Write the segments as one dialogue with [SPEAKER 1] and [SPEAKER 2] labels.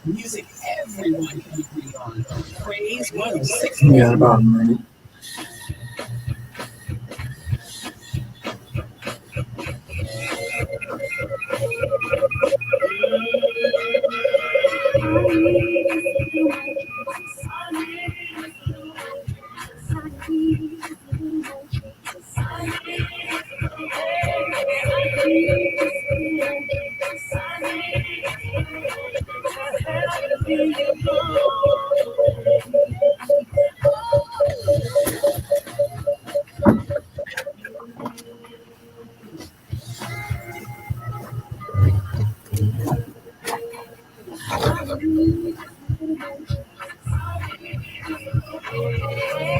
[SPEAKER 1] Music everyone can agree on. Praise 106.
[SPEAKER 2] Yeah, about a minute.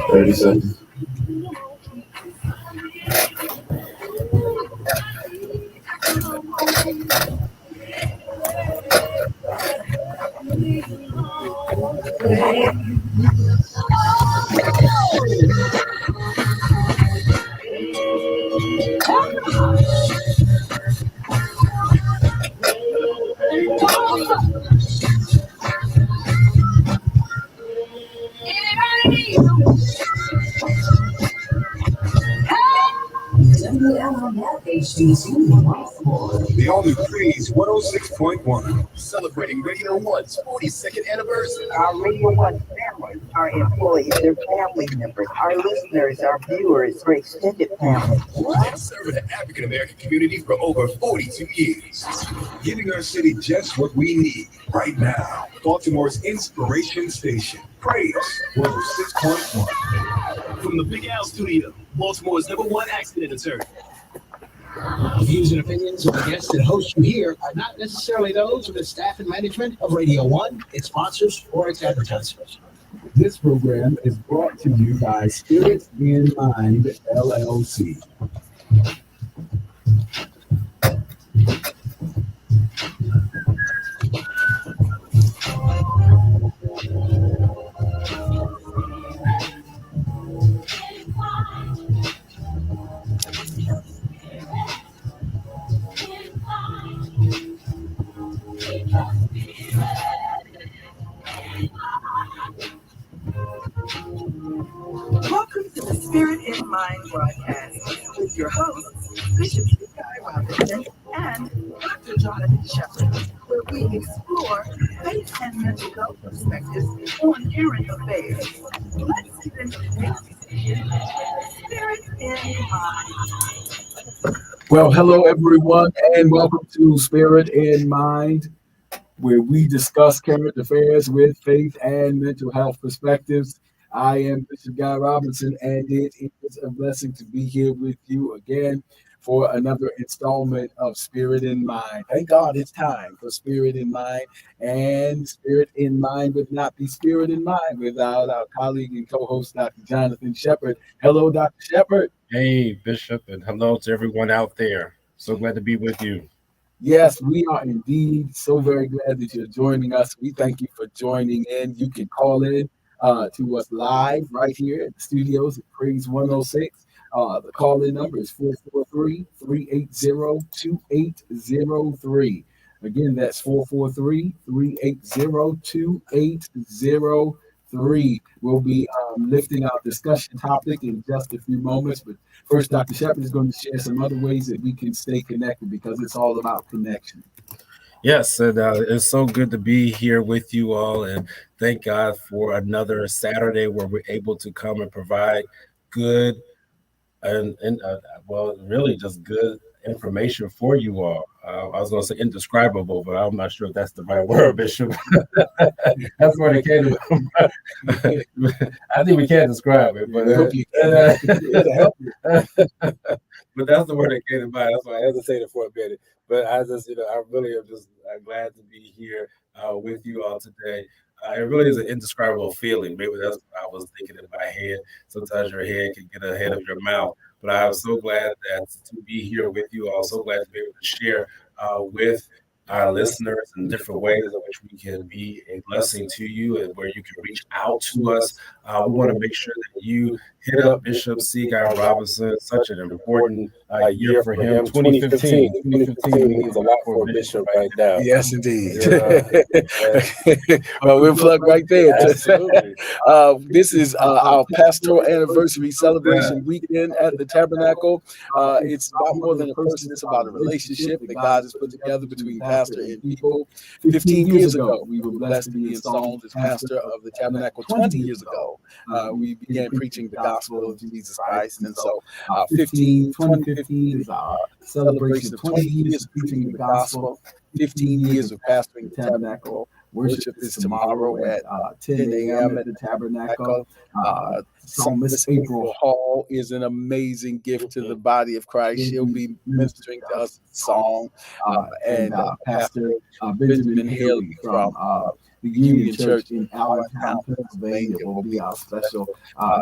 [SPEAKER 2] $30.
[SPEAKER 1] WLMF Baltimore. The all new Praise 106.1, celebrating Radio 1's 42nd anniversary.
[SPEAKER 3] Our Radio 1 family, our employees, their family members, our listeners, our viewers, our extended family.
[SPEAKER 1] Serving the African American community for over 42 years. Giving our city just what we need right now. Baltimore's inspiration station. Praise 106.1. From the Big Al studio, Baltimore's #1 accident attorney.
[SPEAKER 4] The views and opinions of the guests and hosts you hear are not necessarily those of the staff and management of Radio 1, its sponsors, or its advertisers.
[SPEAKER 2] This program is brought to you by Spirit in Mind, LLC.
[SPEAKER 3] Welcome to the Spirit in Mind broadcast with your hosts, Bishop Guy Robinson and Dr. Jonathan Shepherd, where we explore faith and mental health perspectives on current affairs. Let's get into today's discussion. Spirit in Mind.
[SPEAKER 2] Well, hello, everyone, and welcome to Spirit in Mind, where we discuss current affairs with faith and mental health perspectives. I am Bishop Guy Robinson, and it is a blessing to be here with you again for another installment of Spirit in Mind. Thank God it's time for Spirit in Mind, and Spirit in Mind would not be Spirit in Mind without our colleague and co-host, Dr. Jonathan Shepherd. Hello, Dr. Shepherd.
[SPEAKER 5] Hey, Bishop, and hello to everyone out there. So glad to be with you.
[SPEAKER 2] Yes, we are indeed so very glad that you're joining us. We thank you for joining in. You can call in to us live right here at the studios at Praise 106. The call-in number is 443-380-2803. Again, that's 443-380-2803. We'll be lifting our discussion topic in just a few moments, but first, Dr. Shepherd is going to share some other ways that we can stay connected because it's all about connection.
[SPEAKER 5] Yes, and it's so good to be here with you all, and thank God for another Saturday where we're able to come and provide good and well, really just good information for you all. I was going to say indescribable, but I'm not sure if that's the right word, Bishop. That's where it came from. I think we can't describe it, but but that's the word that came to mind. That's why I hesitated for a minute. But I just, I really am just glad to be here with you all today. It really is an indescribable feeling. Maybe that's what I was thinking in my head. Sometimes your head can get ahead of your mouth. But I was so glad that to be here with you all. So glad to be able to share with our listeners and different ways in which we can be a blessing to you and where you can reach out to us. We want to make sure that you hit up Bishop C. Guy Robinson. Such an important year for him. 2015 means a lot for Bishop right now.
[SPEAKER 2] Yes, indeed.
[SPEAKER 5] Yeah.
[SPEAKER 2] Well, we'll plug right there.
[SPEAKER 5] Absolutely.
[SPEAKER 2] This is our pastoral anniversary celebration weekend at the Tabernacle. It's about more than a person. It's about a relationship that God has put together between pastor and people. 15 years ago, we were blessed to be installed as pastor of the Tabernacle. 20 years ago, we began preaching the gospel of Jesus Christ. And so 2015 is our celebration of 20 years of preaching the gospel, 15 years of pastoring the Tabernacle. Worship is tomorrow at 10 a.m. at the Tabernacle. Miss April Hall is an amazing gift to the body of Christ. She'll be ministering to us song. And Pastor Benjamin Haley from the Union Church in Allentown, Pennsylvania will be our special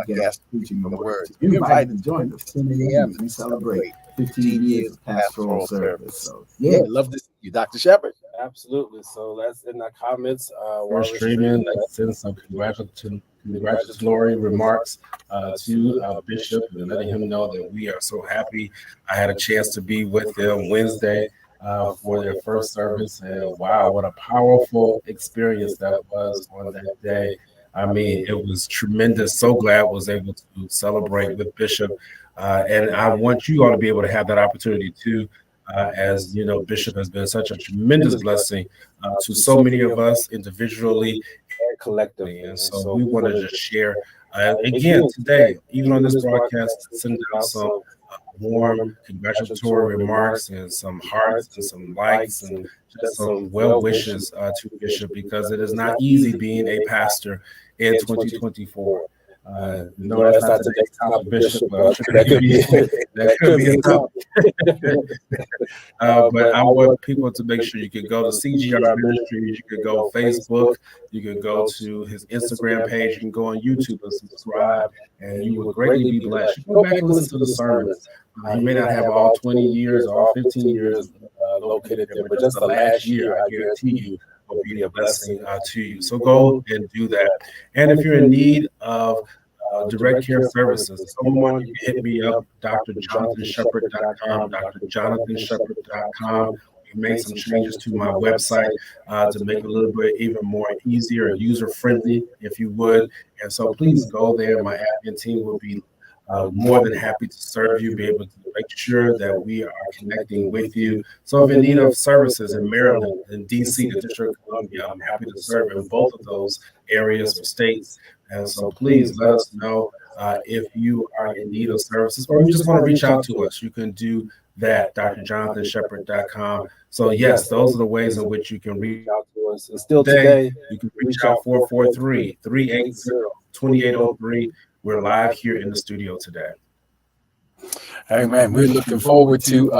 [SPEAKER 2] guest preaching the word. You're invited to join us 10 a.m. as we celebrate 15 years of pastoral service. So, yeah, love to see you, Dr. Shepherd.
[SPEAKER 5] Absolutely. So that's in the comments. We're streaming. Let's send some congratulatory remarks to Bishop and letting him know that we are so happy. I had a chance to be with them Wednesday for their first service, and wow, what a powerful experience that was on that day. I mean, it was tremendous. So glad I was able to celebrate with Bishop, and I want you all to be able to have that opportunity too. As you know, Bishop has been such a tremendous blessing to so many of us individually and collectively. And so we want to just share again today, even on this broadcast, send out some warm congratulatory remarks and some hearts and some likes and just some well wishes to Bishop, because it is not easy being a pastor in 2024. No, that's not today's topic, Bishop. That could be a topic. But I want people to make sure you can go to CGR Ministries, you can go Facebook, you can go to his Instagram page, you can go on YouTube and subscribe, and you will greatly be blessed. You can go back and listen to the sermons. You may not have all 20 years or all 15 years located there, but just the last year, I guarantee you, will be a blessing to you. So go and do that. And if you're in need of direct care services, someone, you can hit me up, drjonathanshepherd.com, drjonathanshepherd.com. We made some changes to my website to make it a little bit even more easier and user-friendly, if you would. And so please go there. My admin team will be more than happy to serve you, be able to make sure that we are connecting with you. So if in need of services in Maryland, in DC, the District of Columbia, I'm happy to serve in both of those areas or states. And so please let us know if you are in need of services or you just want to reach out to us. You can do that, drjonathanshepherd.com. So yes, those are the ways in which you can reach out to us. And still today, you can reach out 443-380-2803. We're live here in the studio today.
[SPEAKER 2] Hey, man, we're looking forward to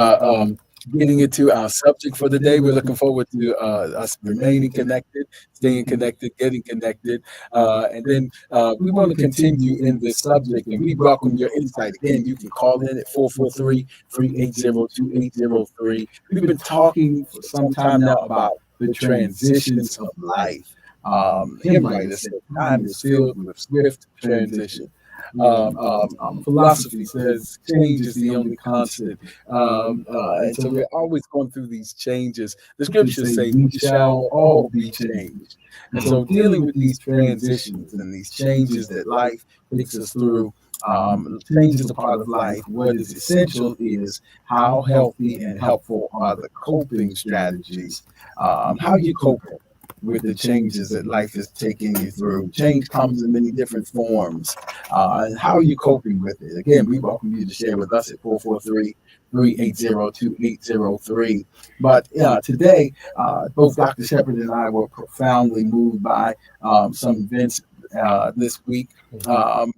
[SPEAKER 2] getting into our subject for the day. We're looking forward to us remaining connected, staying connected, getting connected. And then we want to continue in this subject, and we welcome your insight. Again, you can call in at 443-380-2803. We've been talking for some time now about the transitions of life. Hymn writer said, time is filled with swift transition. Philosophy says change is the only constant. And so we're always going through these changes. The scriptures say we shall all be changed. And so dealing with these transitions and these changes that life takes us through, change is a part of life. What is essential is how healthy and helpful are the coping strategies. How you cope with the changes that life is taking you through. Change comes in many different forms. And how are you coping with it? Again, we welcome you to share with us at 443-380-2803. But today, both Dr. Shepherd and I were profoundly moved by some events this week. So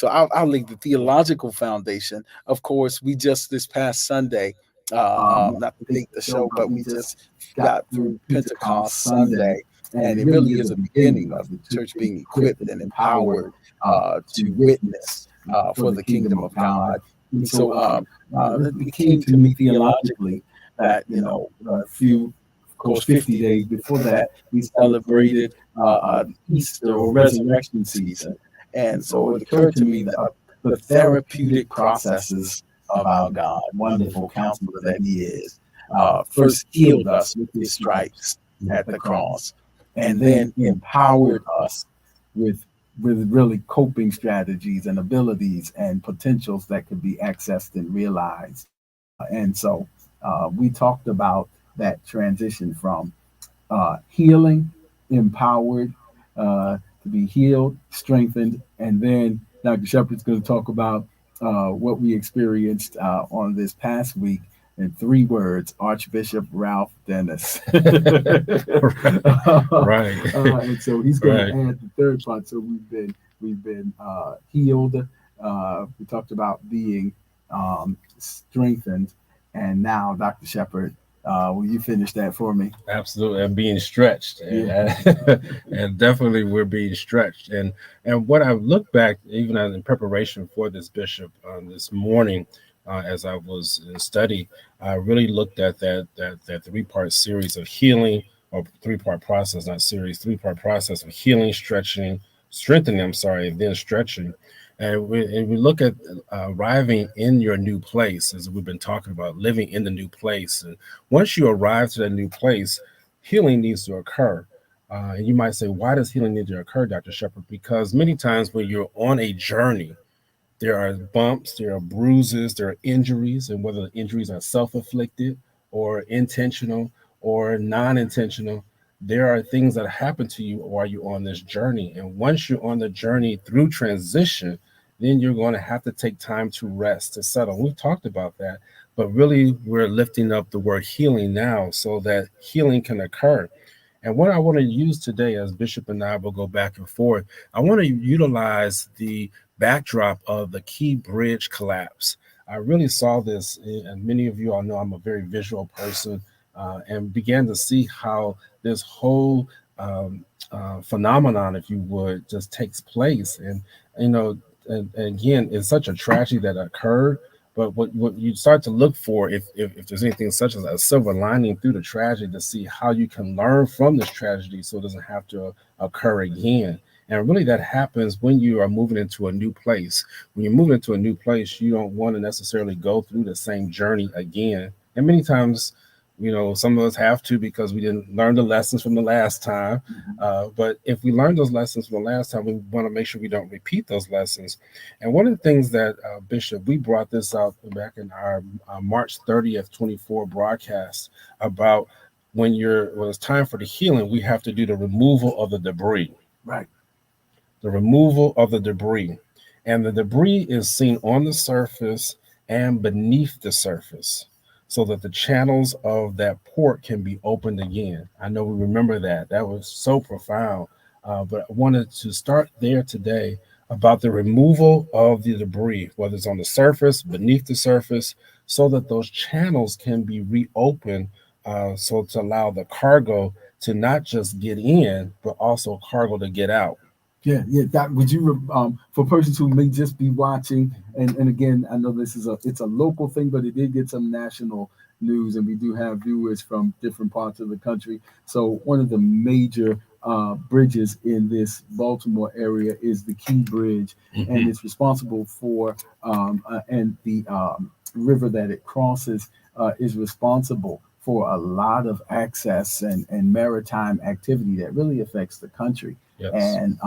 [SPEAKER 2] I'll leave the theological foundation. Of course, we just this past Sunday, not to date the show, but we just got through Pentecost Sunday, and it really is a beginning of the church being equipped and empowered to witness for the kingdom of God. And so it came to me theologically that, a few course, 50 days before that, we celebrated Easter or resurrection season. And so it occurred to me that the therapeutic processes of our God, wonderful counselor that he is, first healed us with his stripes at the cross, and then empowered us with really coping strategies and abilities and potentials that could be accessed and realized. And so we talked about that transition from healing, empowered, to be healed, strengthened, and then Dr. Shepherd's going to talk about what we experienced on this past week in 3 words: Archbishop Ralph Dennis.
[SPEAKER 5] Right.
[SPEAKER 2] And so he's going to add the third part. So we've been healed. We talked about being strengthened, and now Dr. Shepherd, will you finish that for me?
[SPEAKER 5] Absolutely, and being stretched, and definitely we're being stretched. And what I look back, even in preparation for this, Bishop, this morning, as I was in study, I really looked at that 3-part series of healing, or 3-part process, not series, 3-part process of healing, strengthening, and then stretching. And we look at arriving in your new place, as we've been talking about, living in the new place. And once you arrive to that new place, healing needs to occur. And you might say, why does healing need to occur, Dr. Shepherd? Because many times when you're on a journey, there are bumps, there are bruises, there are injuries, and whether the injuries are self-inflicted or intentional or non-intentional, there are things that happen to you while you're on this journey. And once you're on the journey through transition, then you're going to have to take time to rest, to settle. We've talked about that, but really we're lifting up the word healing now so that healing can occur. And what I want to use today, as Bishop and I will go back and forth, I want to utilize the backdrop of the Key Bridge collapse. I really saw this, and many of you all know I'm a very visual person, and began to see how this whole phenomenon, if you would, just takes place. And, and again, it's such a tragedy that occurred. But what you start to look for, if there's anything such as a silver lining through the tragedy, to see how you can learn from this tragedy so it doesn't have to occur again. And really that happens when you are moving into a new place. When you're moving into a new place, you don't want to necessarily go through the same journey again. And many times, some of us have to, because we didn't learn the lessons from the last time. But if we learn those lessons from the last time, we want to make sure we don't repeat those lessons. And one of the things that, Bishop, we brought this up back in our March 30th, 24 broadcast about when it's time for the healing, we have to do the removal of the debris.
[SPEAKER 2] Right.
[SPEAKER 5] The removal of the debris. And the debris is seen on the surface and beneath the surface, so that the channels of that port can be opened again. I know we remember that. That was so profound. But I wanted to start there today about the removal of the debris, whether it's on the surface, beneath the surface, so that those channels can be reopened, so to allow the cargo to not just get in, but also cargo to get out.
[SPEAKER 2] Yeah. Doc, would you, for persons who may just be watching, and again, I know it's a local thing, but it did get some national news, and we do have viewers from different parts of the country. So one of the major bridges in this Baltimore area is the Key Bridge, and it's responsible for, and the river that it crosses is responsible for a lot of access and maritime activity that really affects the country.
[SPEAKER 5] Yes.
[SPEAKER 2] And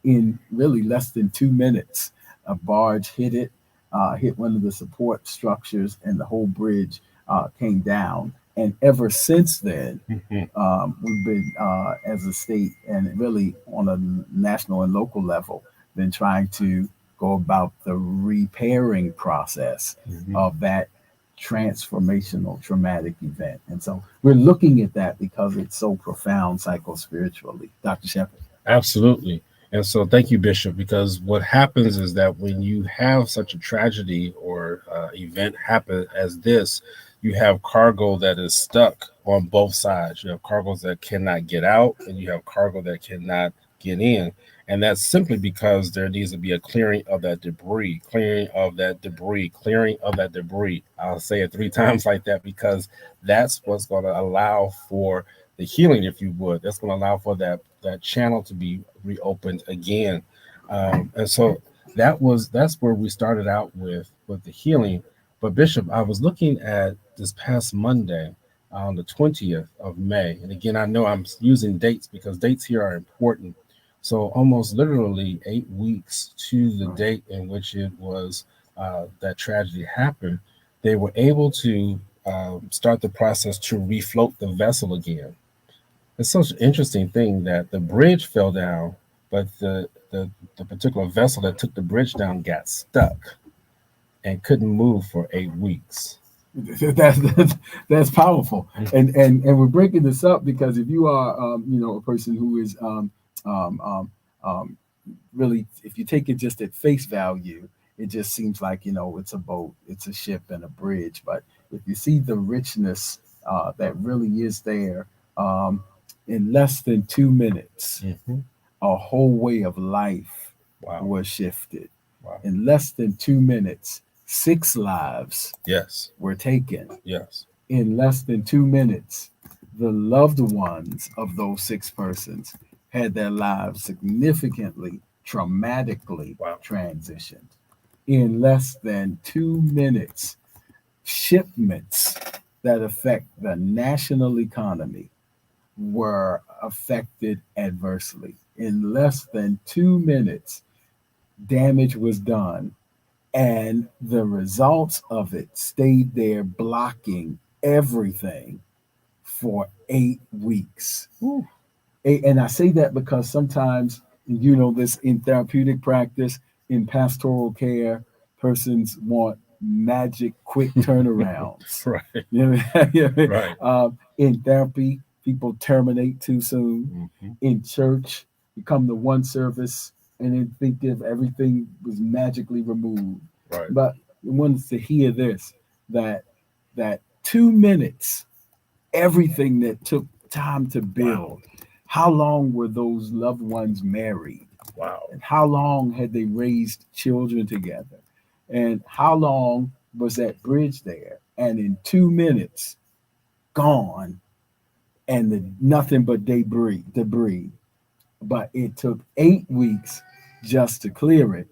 [SPEAKER 2] in really less than 2 minutes, a barge hit one of the support structures, and the whole bridge came down. And ever since then, we've been, as a state, and really on a national and local level, been trying to go about the repairing process of that transformational traumatic event. And so we're looking at that because it's so profound psychospiritually. Dr. Shepherd.
[SPEAKER 5] Absolutely. And so thank you, Bishop, because what happens is that when you have such a tragedy or event happen as this, you have cargo that is stuck on both sides. You have cargoes that cannot get out, and you have cargo that cannot get in. And that's simply because there needs to be a clearing of that debris, clearing of that debris, clearing of that debris. I'll say it 3 times like that because that's what's going to allow for the healing, if you would. That's going to allow for that channel to be reopened again. And so that's where we started out with the healing. But Bishop, I was looking at this past Monday on the 20th of May. And again, I know I'm using dates because dates here are important. So almost literally 8 weeks to the date in which it was that tragedy happened, they were able to start the process to refloat the vessel again. It's such an interesting thing that the bridge fell down, but the particular vessel that took the bridge down got stuck and couldn't move for 8 weeks.
[SPEAKER 2] That's powerful, and we're breaking this up because if you are a person who is really, if you take it just at face value, it just seems like it's a boat, it's a ship, and a bridge. But if you see the richness that really is there, in less than 2 minutes, a whole way of life was shifted.
[SPEAKER 5] Wow.
[SPEAKER 2] In less than 2 minutes, 6 lives were taken.
[SPEAKER 5] Yes.
[SPEAKER 2] In less than 2 minutes, the loved ones of those 6 persons had their lives significantly, traumatically transitioned. In less than 2 minutes, shipments that affect the national economy were affected adversely. In less than 2 minutes, damage was done, and the results of it stayed there blocking everything for 8 weeks.
[SPEAKER 5] Ooh.
[SPEAKER 2] And I say that because sometimes, this in therapeutic practice, in pastoral care, persons want magic, quick turnarounds.
[SPEAKER 5] Right.
[SPEAKER 2] Right. In therapy, people terminate too soon. In church, you come to one service and then think if everything was magically removed.
[SPEAKER 5] Right.
[SPEAKER 2] But I wanted to hear this, that 2 minutes, everything that took time to build. How long were those loved ones married?
[SPEAKER 5] Wow.
[SPEAKER 2] And how long had they raised children together? And how long was that bridge there? And in 2 minutes, gone, and nothing but debris. But it took 8 weeks just to clear it.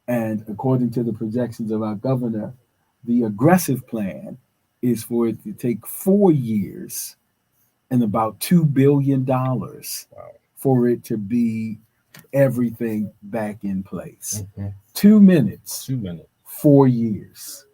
[SPEAKER 2] And according to the projections of our governor, the aggressive plan is for it to take 4 years and about $2 billion for it to be everything back in place. 2 minutes.
[SPEAKER 5] 2 minutes.
[SPEAKER 2] 4 years.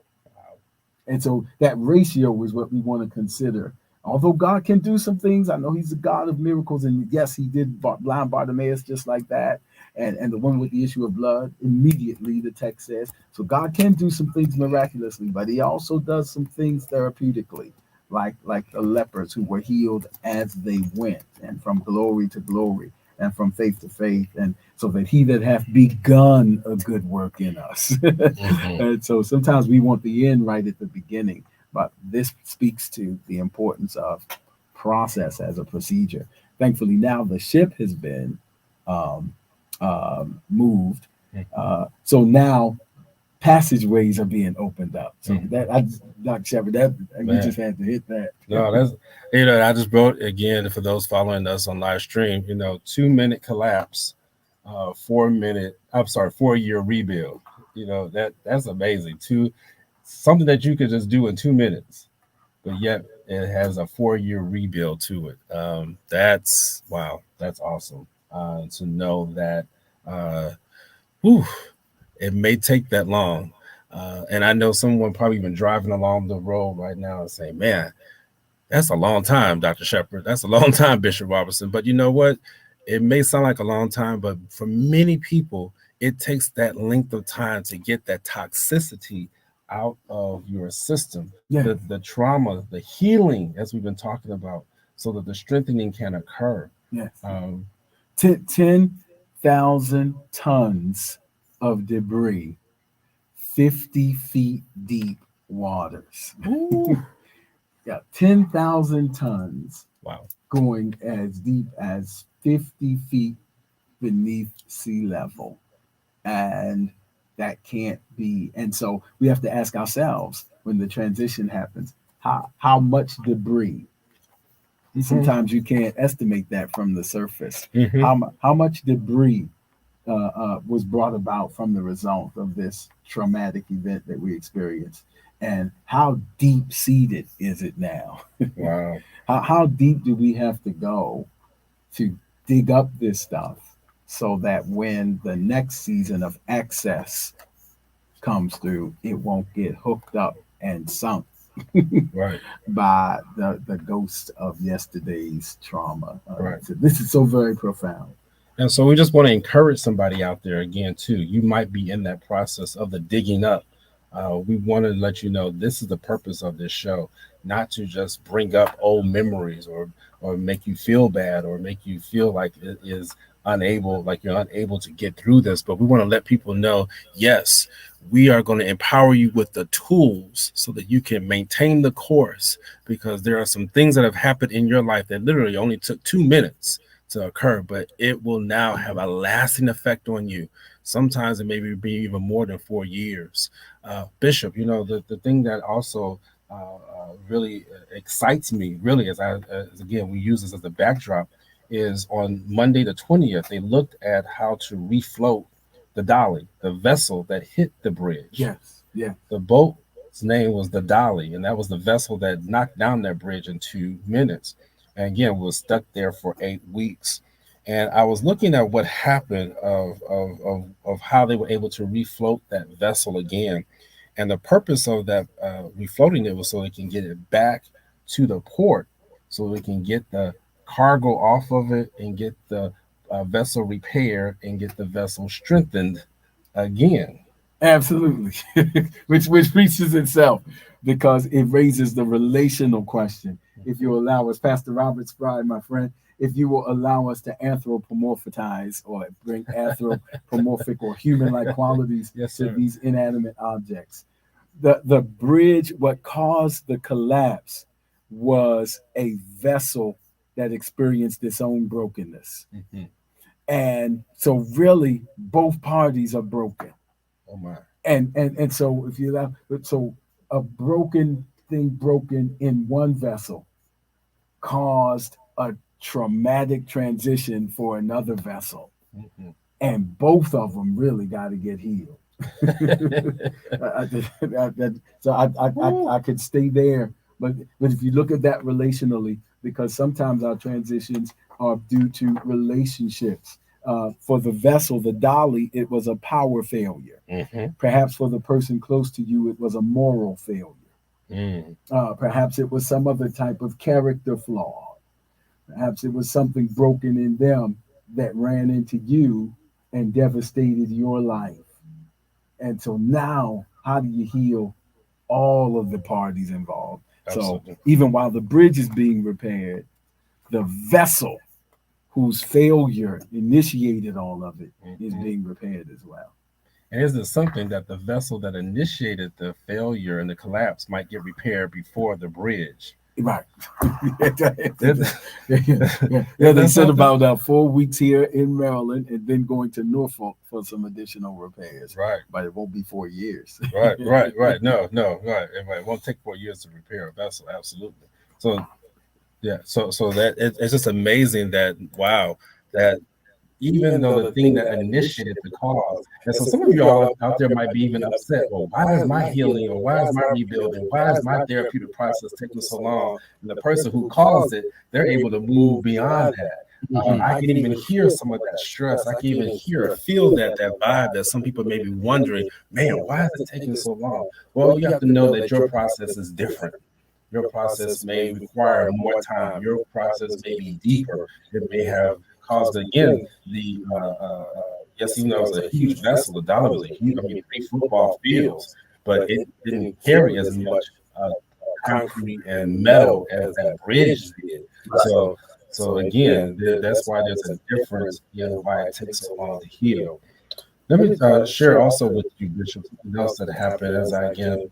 [SPEAKER 2] And so that ratio is what we want to consider. Although God can do some things, I know he's a God of miracles. And yes, he did blind Bartimaeus just like that. And the one with the issue of blood, immediately the text says. So God can do some things miraculously, but he also does some things therapeutically, like the lepers who were healed as they went, and from glory to glory, and from faith to faith, and so that he that hath begun a good work in us. And so sometimes we want the end right at the beginning, but this speaks to the importance of process as a procedure. Thankfully, now the ship has been moved. So now passageways are being opened up. So Dr. Shepard, we just had to hit that.
[SPEAKER 5] No, that's I just wrote again for those following us on live stream. 2 minute collapse, 4 year rebuild. That's amazing. Something that you could just do in 2 minutes, but yet it has a 4 year rebuild to it. That's awesome to know that. It may take that long. And I know someone probably been driving along the road right now and saying, man, that's a long time, Dr. Shepard. That's a long time, Bishop Robertson. But you know what? It may sound like a long time, but for many people, it takes that length of time to get that toxicity out of your system.
[SPEAKER 2] Yeah.
[SPEAKER 5] The trauma, the healing, as we've been talking about, so that the strengthening can occur.
[SPEAKER 2] Yes. 10,000 tons of debris, 50 feet deep waters. Yeah, 10,000 tons.
[SPEAKER 5] Wow.
[SPEAKER 2] Going as deep as 50 feet beneath sea level. And that can't be. And so we have to ask ourselves when the transition happens, how much debris? Sometimes you can't estimate that from the surface. How much debris was brought about from the result of this traumatic event that we experienced, and how deep seated is it now?
[SPEAKER 5] Wow.
[SPEAKER 2] How deep do we have to go to dig up this stuff so that when the next season of access comes through, it won't get hooked up and sunk
[SPEAKER 5] Right.
[SPEAKER 2] by the ghost of yesterday's trauma.
[SPEAKER 5] Right.
[SPEAKER 2] So this is so very profound.
[SPEAKER 5] And so we just want to encourage somebody out there again, too. You might be in that process of the digging up. We want to let you know this is the purpose of this show, not to just bring up old memories or make you feel bad or make you feel like it is unable, like you're unable to get through this. But we want to let people know, yes, we are going to empower you with the tools so that you can maintain the course, because there are some things that have happened in your life that literally only took 2 minutes to occur, but it will now have a lasting effect on you. Sometimes it may be even more than 4 years. Bishop, the thing that also really excites me, really, as again, we use this as a backdrop, is on Monday the 20th, they looked at how to refloat the Dolly, the vessel that hit the bridge.
[SPEAKER 2] Yes, yeah.
[SPEAKER 5] The boat's name was the Dolly, and that was the vessel that knocked down that bridge in 2 minutes. And again, we were stuck there for 8 weeks. And I was looking at what happened of how they were able to refloat that vessel again. And the purpose of that refloating it was so they can get it back to the port, so they can get the cargo off of it and get the vessel repaired and get the vessel strengthened again.
[SPEAKER 2] Absolutely. which preaches itself, because it raises the relational question. If you allow us, Pastor Robert Spry, my friend, if you will allow us to anthropomorphize or bring anthropomorphic or human-like qualities to these inanimate objects. The bridge, what caused the collapse was a vessel that experienced its own brokenness.
[SPEAKER 5] Mm-hmm.
[SPEAKER 2] And so really both parties are broken.
[SPEAKER 5] Oh my.
[SPEAKER 2] And so if you allow, so a broken thing broken in one vessel caused a traumatic transition for another vessel.
[SPEAKER 5] Mm-hmm.
[SPEAKER 2] And both of them really got to get healed. So I could stay there, but if you look at that relationally, because sometimes our transitions are due to relationships. For the vessel, the Dolly, it was a power failure.
[SPEAKER 5] Mm-hmm.
[SPEAKER 2] Perhaps for the person close to you, it was a moral failure.
[SPEAKER 5] Mm.
[SPEAKER 2] Perhaps it was some other type of character flaw. Perhaps it was something broken in them that ran into you and devastated your life. And so now, how do you heal all of the parties involved?
[SPEAKER 5] Absolutely.
[SPEAKER 2] So even while the bridge is being repaired, the vessel whose failure initiated all of it is being repaired as well.
[SPEAKER 5] And is there something that the vessel that initiated the failure and the collapse might get repaired before the bridge?
[SPEAKER 2] Right. They said about 4 weeks here in Maryland and then going to Norfolk for some additional repairs.
[SPEAKER 5] Right.
[SPEAKER 2] But it won't be 4 years.
[SPEAKER 5] Right. No, right. It won't take 4 years to repair a vessel. Absolutely. So, yeah. So that it's just amazing that, wow, that even though the thing that initiated the cause, and so some of you all out there might be even upset, well, why is my healing or why is my rebuilding, why is my therapeutic process taking so long? And the person who caused it, they're able to move beyond that. I can even hear some of that stress. I can even feel that vibe that some people may be wondering, man, why is it taking so long? Well, you have to know that your process is different. Your process may require more time. Your process may be deeper. It may have caused, again, the yes, even though it was a huge vessel, the Dolly was a huge, 3 football fields, but it didn't carry as much concrete and metal as that bridge did. So again, that's why there's a difference in why it takes so long to heal. Let me share also with you, Bishop, something else that happened as I again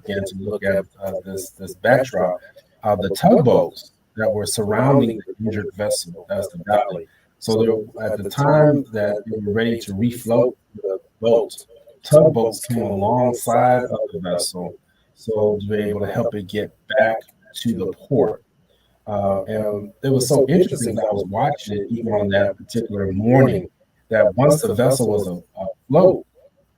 [SPEAKER 5] began to look at this backdrop. The tugboats that were surrounding the injured vessel, that's the Dolly. So at the time that they were ready to refloat the boat, tugboats came alongside of the vessel, so to be able to help it get back to the port. And it was so interesting that I was watching it even on that particular morning, that once the vessel was afloat,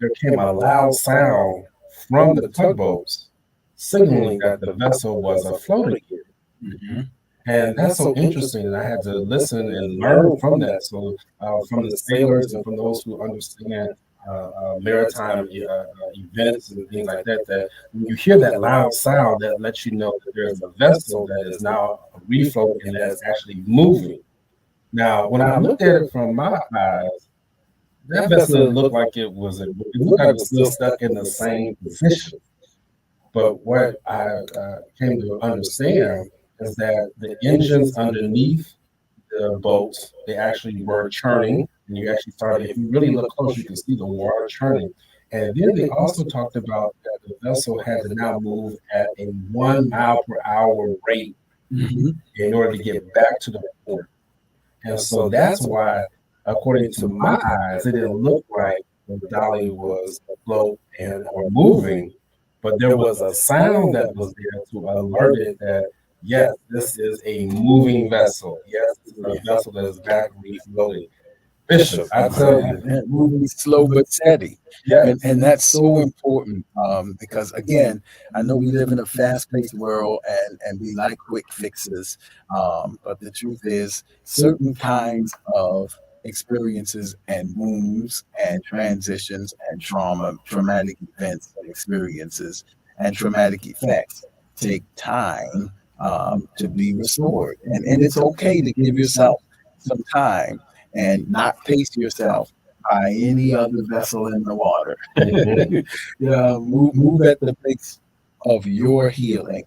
[SPEAKER 5] there came a loud sound from the tugboats signaling that the vessel was afloat again.
[SPEAKER 2] Mm-hmm.
[SPEAKER 5] And that's so interesting. And I had to listen and learn from that. So from the sailors and from those who understand maritime events and things like that, that when you hear that loud sound, that lets you know that there's a vessel that is now refloating and that is actually moving. Now, when I looked at it from my eyes, that vessel looked like it was still stuck in the same position. But what I came to understand is that the engines underneath the boat, they actually were churning, and you actually started, if you really look close, you can see the water churning. And then they also talked about that the vessel had to now move at a 1 mile per hour rate in order to get back to the port. And so that's why, according to my eyes, it didn't look like the dolly was afloat or moving, but there was a sound that was there to alert it that, yes, this is a moving vessel. Yes, this is a vessel that is back refloating. Bishop, I tell you,
[SPEAKER 2] moving slow but steady.
[SPEAKER 5] yes.
[SPEAKER 2] And that's so important because, again, I know we live in a fast-paced world and we like quick fixes. But the truth is, certain kinds of experiences and wounds and transitions and traumatic events and experiences and traumatic effects take time to be restored. And it's okay to give yourself some time and not pace yourself by any other vessel in the water. Move at the pace of your healing.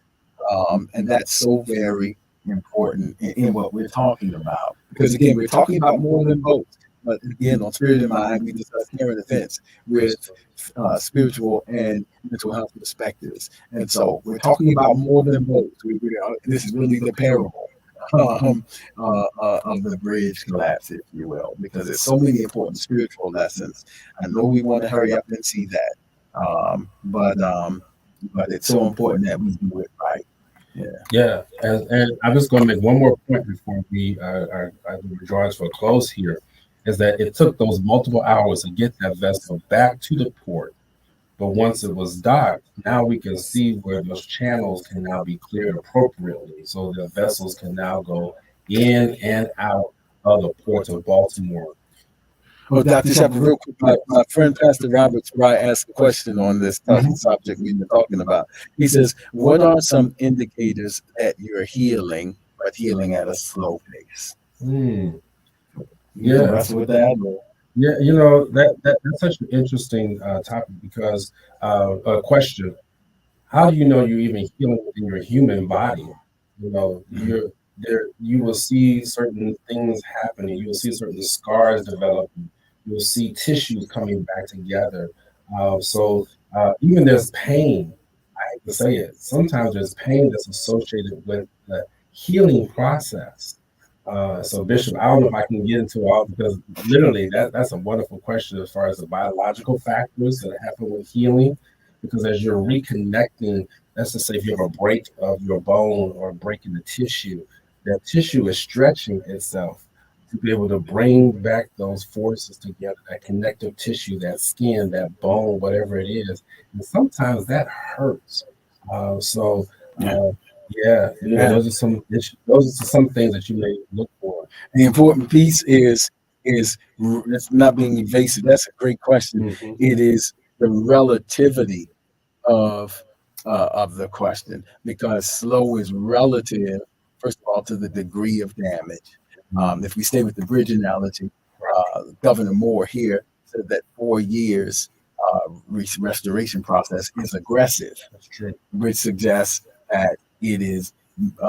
[SPEAKER 2] And that's so very important in what we're talking about. Because again, we're talking about more than boats. But again, on Spirit in Mind, we discuss current events with spiritual and mental health perspectives. And so we're talking about more than boats. This is really the parable of the bridge collapse, if you will, because there's so many important spiritual lessons. I know we want to hurry up and see that, but it's so important that we do it right.
[SPEAKER 5] Yeah, and I'm just going to make one more point before we draw us for a close here, is that it took those multiple hours to get that vessel back to the port. But once it was docked, now we can see where those channels can now be cleared appropriately, so the vessels can now go in and out of the port of Baltimore.
[SPEAKER 2] Well, Dr. Shepard, real quick, my friend Pastor Roberts Fry asked a question on this subject we've been talking about. He says, what are some indicators that you're healing, but healing at a slow pace?
[SPEAKER 5] Yeah,
[SPEAKER 2] that's with that.
[SPEAKER 5] Yeah, that's such an interesting topic because a question: how do you know you're even healing within your human body? You're there. You will see certain things happening. You will see certain scars developing. You will see tissues coming back together. So even there's pain. I hate to say it. Sometimes there's pain that's associated with the healing process. So Bishop, I don't know if I can get into all, because literally that's a wonderful question as far as the biological factors that happen with healing, because as you're reconnecting, let's just say if you have a break of your bone or a break in the tissue, that tissue is stretching itself to be able to bring back those forces together, that connective tissue, that skin, that bone, whatever it is. And sometimes that hurts. Those are some things that you may look for.
[SPEAKER 2] The important piece is it's not being evasive. That's a great question. It is the relativity of the question, because slow is relative, first of all, to the degree of damage. If we stay with the bridge analogy, Governor Moore here said that 4 years restoration process is aggressive.
[SPEAKER 5] That's true.
[SPEAKER 2] Which suggests that it is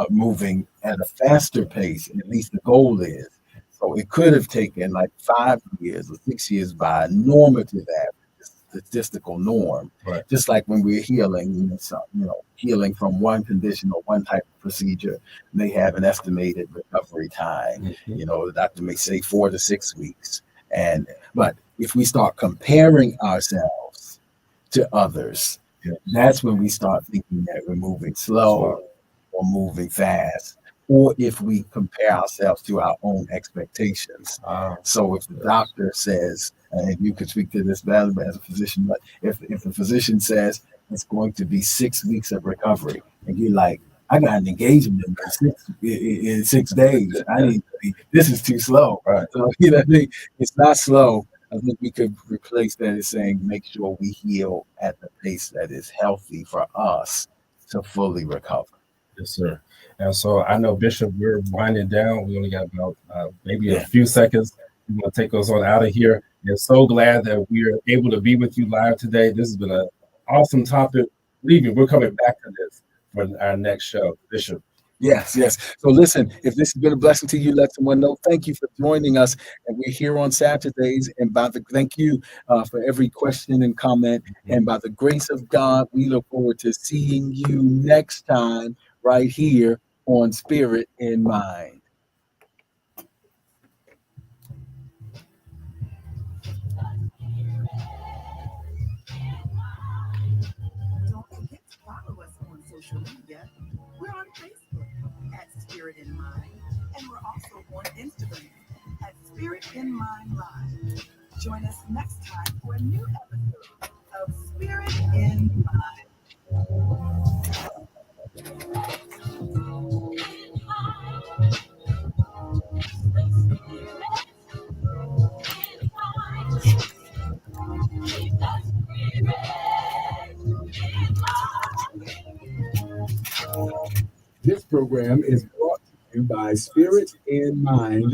[SPEAKER 2] moving at a faster pace, at least the goal is. So it could have taken like 5 years or 6 years by normative averages. statistical norm.
[SPEAKER 5] Right.
[SPEAKER 2] Just like when we're healing, healing from one condition or one type of procedure, they have an estimated recovery time. The doctor may say 4 to 6 weeks. But if we start comparing ourselves to others, that's when we start thinking that we're moving slow or moving fast, or if we compare ourselves to our own expectations. So if the doctor says, and you could speak to this better as a physician, but if the physician says it's going to be 6 weeks of recovery, and you're like, I got an engagement in 6 days. This is too slow.
[SPEAKER 5] Right.
[SPEAKER 2] So, it's not slow. I think we could replace that as saying, make sure we heal at the pace that is healthy for us to fully recover.
[SPEAKER 5] Yes, sir. And so I know, Bishop, we're winding down. We only got about maybe a few seconds. You want to take us on out of here. And so glad that we are able to be with you live today. This has been an awesome topic. Believe me, we're coming back to this for our next show. Bishop.
[SPEAKER 2] Yes. So listen, if this has been a blessing to you, let someone know. Thank you for joining us. And we're here on Saturdays. And thank you for every question and comment. And by the grace of God, we look forward to seeing you next time right here on Spirit in Mind.
[SPEAKER 3] Don't forget to follow us on social media. We're on Facebook at Spirit in Mind, and we're also on Instagram at Spirit in Mind Live. Join us next time for a new episode of Spirit in Mind.
[SPEAKER 2] This program is brought to you by Spirit in Mind.